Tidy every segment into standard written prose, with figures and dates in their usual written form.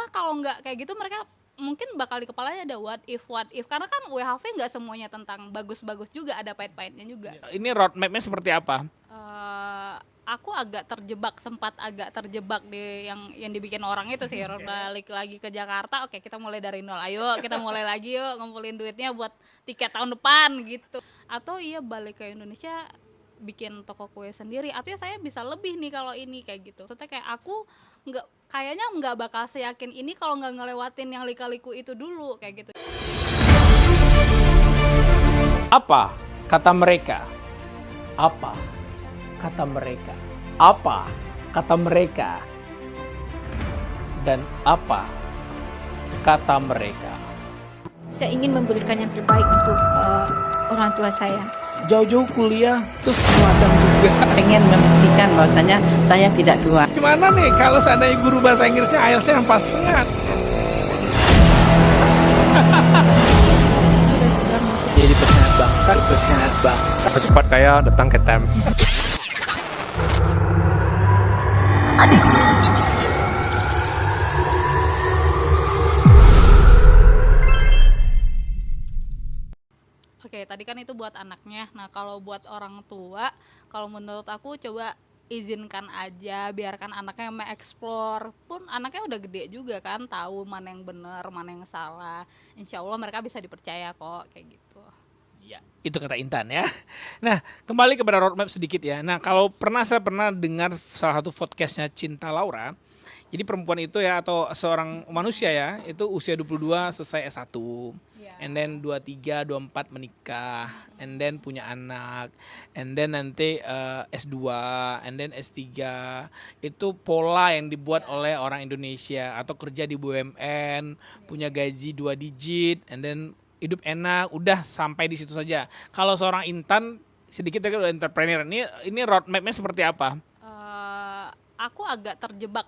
karena kalau nggak kayak gitu mereka mungkin bakal di kepalanya ada what if, karena kan WHV nggak semuanya tentang bagus-bagus juga, ada pahit-pahitnya juga. Ini roadmapnya seperti apa? Aku sempat agak terjebak di yang dibikin orang itu sih. Balik lagi ke Jakarta, oke kita mulai dari nol, ayo kita mulai lagi yuk, ngumpulin duitnya buat tiket tahun depan gitu. Atau iya balik ke Indonesia bikin toko kue sendiri, artinya saya bisa lebih nih kalau ini kayak gitu. Maksudnya kayak aku kayaknya nggak bakal seyakin ini kalau nggak ngelewatin yang lika-liku itu dulu kayak gitu. Apa kata mereka? Apa kata mereka? Apa kata mereka? Dan apa kata mereka? Saya ingin memberikan yang terbaik untuk orang tua saya. Jauh-jauh kuliah, terus magang juga. Pengen membuktikan bahwasanya saya tidak tua. Gimana nih kalau seandainya guru bahasa Inggrisnya IELTS-nya yang pas tengah? Jadi pengkhianat bangsa. Cepat kaya datang ke tem. Oke, tadi kan itu buat anaknya. Nah, kalau buat orang tua, kalau menurut aku coba izinkan aja, biarkan anaknya mengeksplor. Pun anaknya udah gede juga kan, tahu mana yang benar, mana yang salah. Insya Allah mereka bisa dipercaya kok, kayak gitu. Ya, itu kata Intan ya. Nah, kembali kepada roadmap sedikit ya. Nah, saya pernah dengar salah satu podcastnya Cinta Laura. Jadi perempuan itu ya, atau seorang manusia ya, itu usia 22 selesai S1. Yeah. And then 23, 24 menikah. And then punya anak. And then nanti S2, and then S3. Itu pola yang dibuat oleh orang Indonesia. Atau kerja di BUMN, punya gaji 2 digit, and then hidup enak, udah sampai di situ saja. Kalau seorang Intan, sedikit ya udah entrepreneur. Ini roadmapnya seperti apa? Aku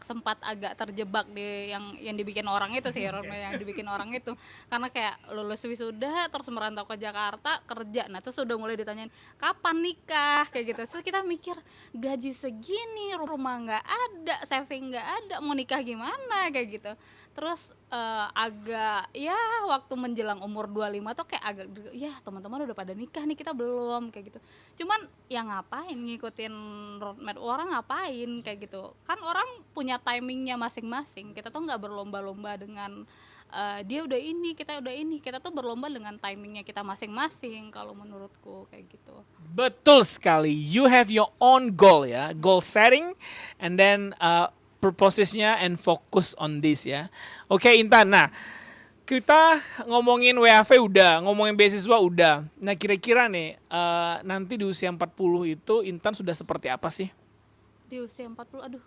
sempat agak terjebak di yang dibikin orang itu sih, yang dibikin orang itu. Karena kayak lulus wisuda terus merantau ke Jakarta kerja, nah terus udah mulai ditanyain kapan nikah kayak gitu. Terus kita mikir gaji segini, rumah nggak ada, saving nggak ada, mau nikah gimana kayak gitu. Terus agak ya waktu menjelang umur 25 tuh kayak agak ya teman-teman udah pada nikah nih, kita belum kayak gitu. Cuman ya ngapain ngikutin roadmap orang, ngapain kayak gitu. Kan orang punya timingnya masing-masing. Kita tuh nggak berlomba-lomba dengan dia udah ini, kita udah ini. Kita tuh berlomba dengan timingnya kita masing-masing kalau menurutku kayak gitu. Betul sekali. You have your own goal ya, goal setting, and then purposesnya and focus on this ya. Oke, Intan. Nah, kita ngomongin WHV udah, ngomongin beasiswa udah. Nah, kira-kira nih nanti di usia 40 itu Intan sudah seperti apa sih? Di usia 40, aduh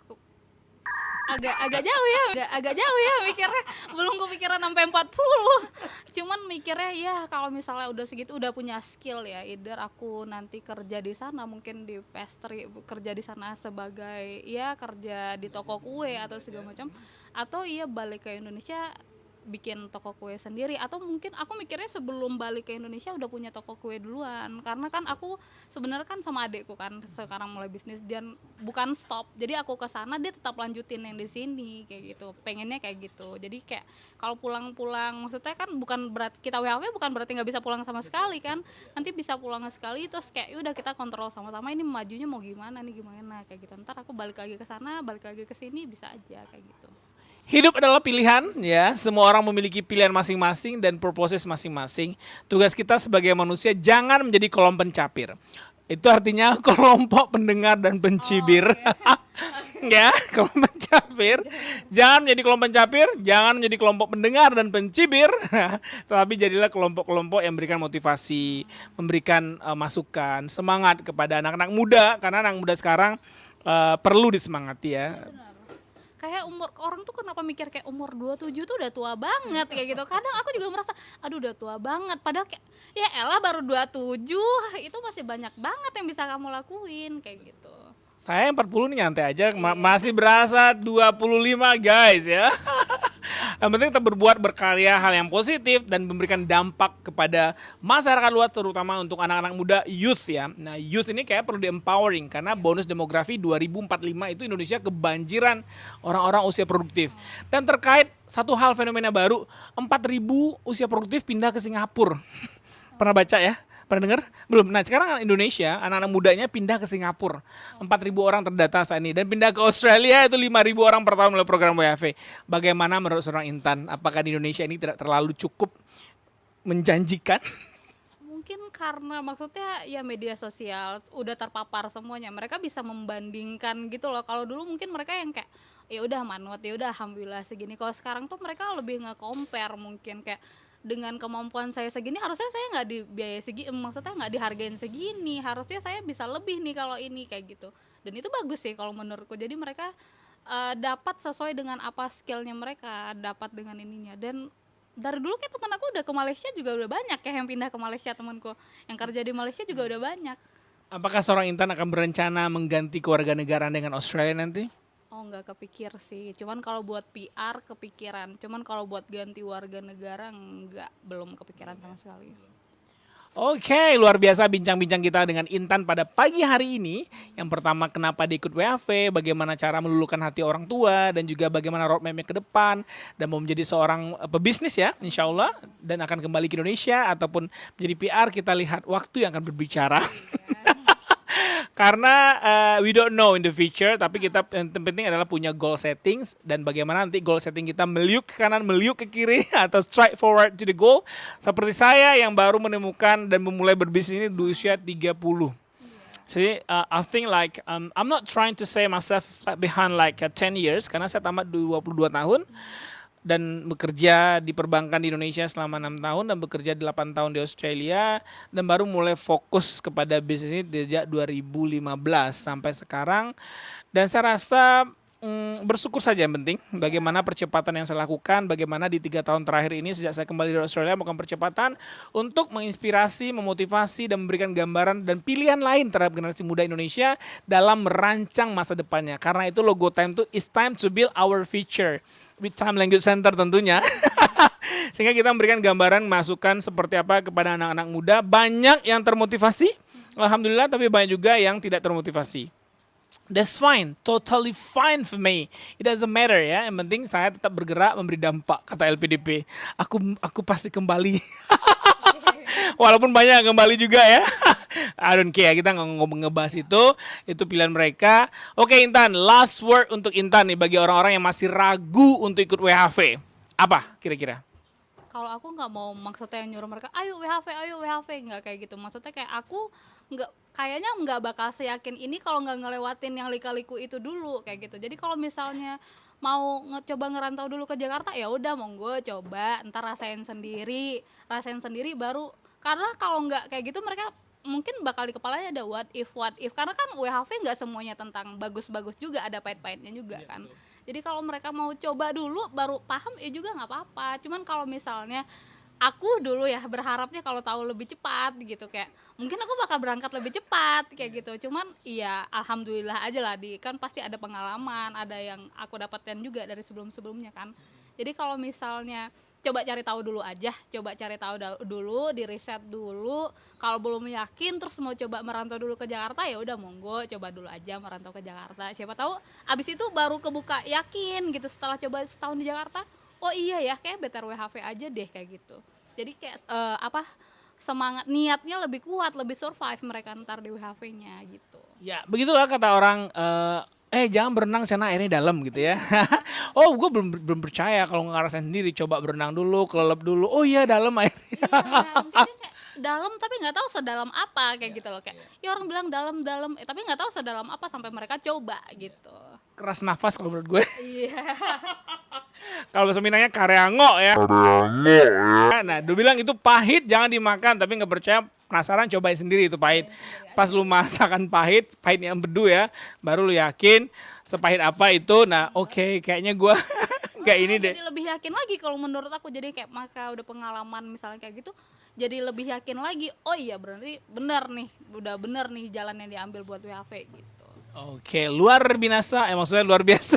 agak jauh ya mikirnya. Belum kepikiran sampai 40. Cuman mikirnya ya kalau misalnya udah segitu, udah punya skill ya, either aku nanti kerja di sana, mungkin di pastry, kerja di sana sebagai ya kerja di toko kue atau segala macam, atau iya balik ke Indonesia bikin toko kue sendiri. Atau mungkin aku mikirnya sebelum balik ke Indonesia udah punya toko kue duluan, karena kan aku sebenarnya kan sama adekku kan sekarang mulai bisnis dan bukan stop, jadi aku ke sana dia tetap lanjutin yang di sini kayak gitu, pengennya kayak gitu. Jadi kayak kalau pulang-pulang, maksudnya kan bukan berarti kita WHW bukan berarti nggak bisa pulang sama sekali kan, nanti bisa pulang sekali terus kayak udah kita kontrol sama-sama ini majunya mau gimana nih, gimana kayak gitu. Ntar aku balik lagi ke sana, balik lagi ke sini, bisa aja kayak gitu. Hidup adalah pilihan ya, semua orang memiliki pilihan masing-masing dan purposes masing-masing. Tugas kita sebagai manusia jangan menjadi kelompok pencapir. Itu artinya kelompok pendengar dan pencibir. Ya, kelompok pencapir. Jangan menjadi kelompok pencapir, jangan menjadi kelompok pendengar dan pencibir. Tetapi jadilah kelompok-kelompok yang memberikan motivasi, memberikan masukan, semangat kepada anak-anak muda, karena anak muda sekarang perlu disemangati ya. Kayak umur orang tuh kenapa mikir kayak umur 27 tuh udah tua banget kayak gitu. Kadang aku juga merasa aduh udah tua banget, padahal kayak ya elah baru 27, itu masih banyak banget yang bisa kamu lakuin kayak gitu. Saya 40 nih nyantai aja, masih berasa 25 guys ya. Yang penting kita berbuat, berkarya hal yang positif dan memberikan dampak kepada masyarakat luas, terutama untuk anak-anak muda, youth ya. Nah, youth ini kayak perlu di-empowering karena bonus demografi 2045 itu Indonesia kebanjiran orang-orang usia produktif. Dan terkait satu hal fenomena baru, 4.000 usia produktif pindah ke Singapura. Pernah baca ya? Pernah dengar? Belum. Nah, sekarang Indonesia, anak-anak mudanya pindah ke Singapura. 4.000 orang terdata saat ini. Dan pindah ke Australia itu 5.000 orang per tahun melalui program WHV. Bagaimana menurut seorang Intan? Apakah di Indonesia ini tidak terlalu cukup menjanjikan? Mungkin karena maksudnya ya media sosial udah terpapar semuanya, mereka bisa membandingkan gitu loh. Kalau dulu mungkin mereka yang kayak ya udah manut, ya udah alhamdulillah segini. Kalau sekarang tuh mereka lebih nge-compare, mungkin kayak dengan kemampuan saya segini harusnya saya nggak dibiayai segini, maksudnya nggak dihargain segini, harusnya saya bisa lebih nih kalau ini, kayak gitu. Dan itu bagus sih kalau menurutku. Jadi mereka dapat sesuai dengan apa skillnya mereka, dapat dengan ininya. Dan dari dulu kayak teman aku udah ke Malaysia juga udah banyak ya yang pindah ke Malaysia, temanku yang kerja di Malaysia juga udah banyak. Apakah seorang Intan akan berencana mengganti kewarganegaraan dengan Australia nanti? Oh, nggak kepikir sih, cuman kalau buat PR kepikiran, cuman kalau buat ganti warga negara nggak, belum kepikiran sama sekali. Oke, luar biasa bincang-bincang kita dengan Intan pada pagi hari ini. Yang pertama, kenapa dia ikut WHV, bagaimana cara meluluhkan hati orang tua, dan juga bagaimana roadmap-nya ke depan, dan mau menjadi seorang pebisnis ya, insya Allah, dan akan kembali ke Indonesia, ataupun menjadi PR, kita lihat waktu yang akan berbicara. Karena we don't know in the future, tapi kita yang penting adalah punya goal settings dan bagaimana nanti goal setting kita meliuk ke kanan, meliuk ke kiri atau straight forward to the goal. Seperti saya yang baru menemukan dan memulai berbisnis ini di usia 30. Jadi I think like I'm not trying to say myself behind like 10 years karena saya tamat 22 tahun. Dan bekerja di perbankan di Indonesia selama 6 tahun dan bekerja 8 tahun di Australia dan baru mulai fokus kepada bisnis ini sejak 2015 sampai sekarang. Dan saya rasa bersyukur saja, yang penting bagaimana percepatan yang saya lakukan, bagaimana di 3 tahun terakhir ini sejak saya kembali dari Australia melakukan percepatan untuk menginspirasi, memotivasi dan memberikan gambaran dan pilihan lain terhadap generasi muda Indonesia dalam merancang masa depannya. Karena itu logo Time itu is time to build our future. With Time Language Center tentunya. Sehingga kita memberikan gambaran, masukan seperti apa kepada anak-anak muda. Banyak yang termotivasi, alhamdulillah, tapi banyak juga yang tidak termotivasi. That's fine, totally fine for me. It doesn't matter ya. Yang penting saya tetap bergerak memberi dampak, kata LPDP. Aku pasti kembali. Walaupun banyak yang kembali juga ya. I don't care, kita nggak ngebahas itu pilihan mereka. Oke Intan, last word untuk Intan nih bagi orang-orang yang masih ragu untuk ikut WHV. Apa kira-kira? Kalau aku nggak mau maksudnya yang nyuruh mereka ayo WHV, nggak kayak gitu. Maksudnya kayak aku kayaknya nggak bakal seyakin ini kalau nggak ngelewatin yang lika-liku itu dulu kayak gitu. Jadi kalau misalnya mau coba ngerantau dulu ke Jakarta, ya udah monggo coba, ntar rasain sendiri baru. Karena kalau nggak kayak gitu mereka mungkin bakal di kepalanya ada what if, karena kan WHV nggak semuanya tentang bagus-bagus juga, ada pahit-pahitnya juga kan. Jadi kalau mereka mau coba dulu baru paham ya juga nggak apa-apa. Cuman kalau misalnya aku dulu ya berharapnya kalau tahu lebih cepat gitu, kayak mungkin aku bakal berangkat lebih cepat kayak gitu. Cuman iya alhamdulillah aja lah, kan pasti ada pengalaman, ada yang aku dapatkan juga dari sebelum-sebelumnya kan. Jadi kalau misalnya coba cari tahu dulu, di riset dulu. Kalau belum yakin terus mau coba merantau dulu ke Jakarta, ya udah monggo coba dulu aja merantau ke Jakarta. Siapa tahu abis itu baru kebuka yakin gitu setelah coba setahun di Jakarta. Oh iya ya, kayak better WHV aja deh kayak gitu. Jadi kayak semangat niatnya lebih kuat, lebih survive mereka ntar di WHV-nya gitu. Ya, begitulah kata orang jangan berenang sana airnya dalam gitu ya. Oh, gue belum percaya kalau ngerasain sendiri, coba berenang dulu, kelelep dulu. Oh iya dalam airnya. Iya, mungkin kayak dalam tapi nggak tahu sedalam apa kayak gitu loh, kayak ya orang bilang dalam tapi nggak tahu sedalam apa sampai mereka coba gitu. Keras nafas kalau menurut gue. Iya. Kalau bahasa Minangnya kareango ya. Nah, dia bilang itu pahit jangan dimakan, tapi nggak percaya, penasaran cobain sendiri itu pahit. Pas lu masakan pahitnya empedu ya, baru lu yakin sepahit apa itu. Nah, oke, kayaknya gue nggak ini deh. Jadi lebih yakin lagi kalau menurut aku, jadi kayak maka udah pengalaman misalnya kayak gitu, jadi lebih yakin lagi. Oh iya berarti udah bener nih jalan yang diambil buat WHV gitu. Oke, luar binasa, maksudnya luar biasa.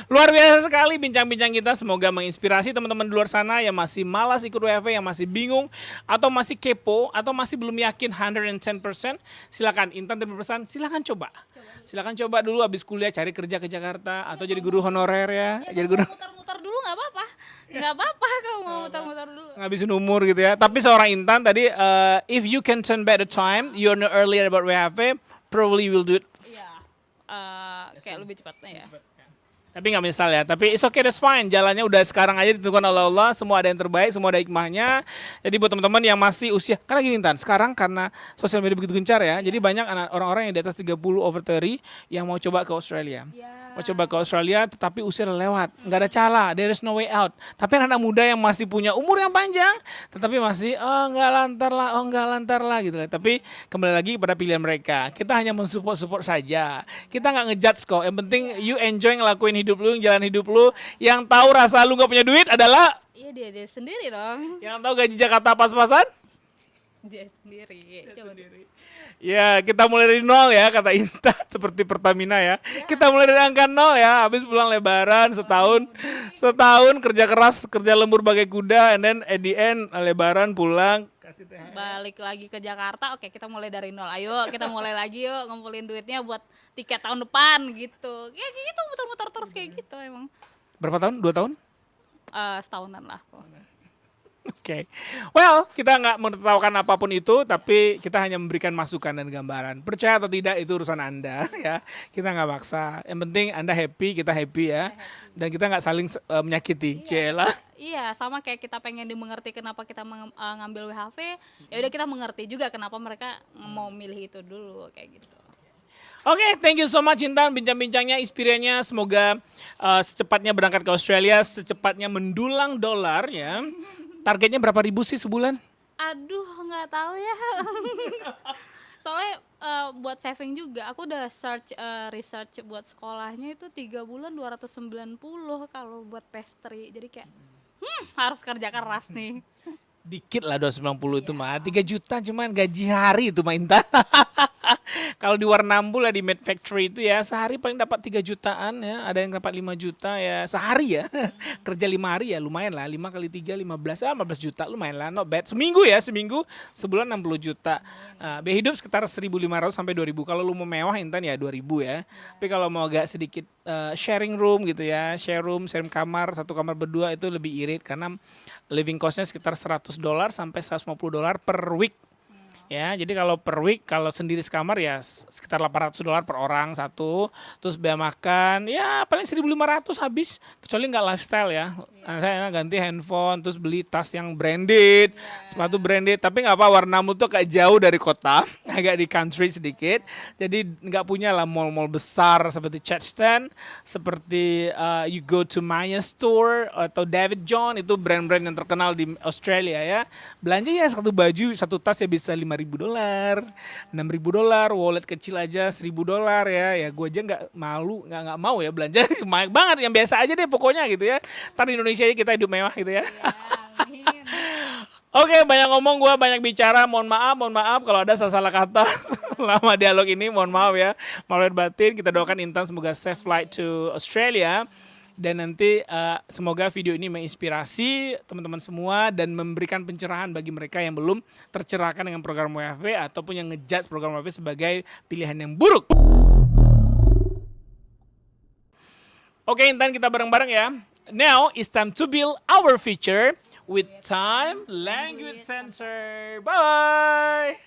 Luar biasa sekali bincang-bincang kita. Semoga menginspirasi teman-teman di luar sana yang masih malas ikut WFH, yang masih bingung, atau masih kepo, atau masih belum yakin 110%. Silakan, Intan berpesan, silakan coba. Silakan coba dulu habis kuliah cari kerja ke Jakarta, atau jadi guru honorer ya. Jadi guru Muter-muter dulu nggak apa-apa. Nggak apa-apa kalau mau muter-muter dulu. ngabisin umur gitu ya. Tapi seorang Intan tadi, if you can turn back the time, you know earlier about WFH, probably will do it. Iya. Kayak lebih cepatnya ya. Tapi nggak misal ya, tapi it's okay, that's fine. Jalannya udah sekarang aja ditentukan oleh Allah, semua ada yang terbaik, semua ada hikmahnya. Jadi buat teman-teman yang masih usia, karena gini Tan, sekarang karena sosial media begitu gencar ya, jadi banyak orang-orang yang di atas 30 over 30 yang mau coba ke Australia. Mau coba ke Australia tetapi usia udah lewat, nggak ada cara, there is no way out. Tapi anak muda yang masih punya umur yang panjang, tetapi masih nggak lantar lah gitu. Tapi kembali lagi kepada pilihan mereka. Kita hanya mensupport saja. Kita nggak ngejudge kok. Yang penting you enjoy ngelakuin hidup lu, jalan hidup lu. Yang tahu rasa lu nggak punya duit adalah Iya dia sendiri dong. yang tahu gaji Jakarta pas-pasan. Dia sendiri. Coba. Ya, kita mulai dari nol ya, kata Intan, seperti Pertamina ya. Kita mulai dari angka nol ya, habis pulang lebaran setahun kerja keras, kerja lembur bagai kuda, and then at the end lebaran pulang. Balik lagi ke Jakarta, oke kita mulai dari nol. Ayo kita mulai lagi yuk ngumpulin duitnya buat tiket tahun depan gitu. Ya kayak gitu muter-muter terus kayak gitu emang. Berapa tahun? 2 tahun? Setahunan lah kok. Oke. Well, kita nggak menertawakan apapun itu, tapi kita hanya memberikan masukan dan gambaran. Percaya atau tidak itu urusan Anda ya. Kita nggak maksa. Yang penting Anda happy, kita happy ya. Dan kita nggak saling menyakiti. Cela. Iya, sama kayak kita pengen dimengerti kenapa kita ngambil WHV, ya udah kita mengerti juga kenapa mereka mau milih itu dulu kayak gitu. Oke, thank you so much Intan, bincang-bincangnya, inspirasinya. Semoga secepatnya berangkat ke Australia, secepatnya mendulang dolar ya. Targetnya berapa ribu sih sebulan? Aduh, nggak tahu ya. Soalnya buat saving juga, aku udah research buat sekolahnya itu 3 bulan 290 kalau buat pastry. Jadi kayak harus kerja keras nih. Dikit lah 290 itu mah, 3 juta cuman gaji hari itu mah Intan. Kalau di Warrnambool ya di Made Factory itu ya sehari paling dapat 3 jutaan ya, ada yang dapat 5 juta ya sehari ya. Kerja 5 hari ya lumayan lah, 5 kali 3 15 juta lumayan lah, not bad. Seminggu sebulan 60 juta. Biaya hidup sekitar 1.500 sampai 2.000. Kalau lu mau mewah Intan ya 2.000 ya. Tapi kalau mau agak sedikit sharing room gitu ya, share kamar, satu kamar berdua itu lebih irit karena living costnya sekitar $100 sampai $150 per week. Ya, jadi kalau per week, kalau sendiri sekamar ya sekitar $800 per orang satu. Terus biaya makan, ya paling 1.500 habis. Kecuali nggak lifestyle ya. Saya ganti handphone, terus beli tas yang branded, sepatu branded. Tapi nggak apa, Warrnambool tuh kayak jauh dari kota, agak di country sedikit. Jadi nggak punya lah mall-mall besar seperti Chadstone, seperti you go to Maya Store atau David John, itu brand-brand yang terkenal di Australia ya. Belanja ya satu baju, satu tas ya bisa $5.000, $6.000, wallet kecil aja $1.000 ya. Ya gue aja nggak mau ya belanja banyak banget, yang biasa aja deh pokoknya gitu ya. Ntar di Indonesia aja kita hidup mewah gitu ya. Oke, banyak ngomong gue, banyak bicara. Mohon maaf kalau ada salah kata lama dialog ini, mohon maaf ya. Maaf lahir batin. Kita doakan Intan semoga safe flight to Australia. Dan nanti semoga video ini menginspirasi teman-teman semua dan memberikan pencerahan bagi mereka yang belum tercerahkan dengan program WFH ataupun yang ngejudge program WFH sebagai pilihan yang buruk. Oke Intan, kita bareng-bareng ya. Now it's time to build our future with Time Language Center. Bye!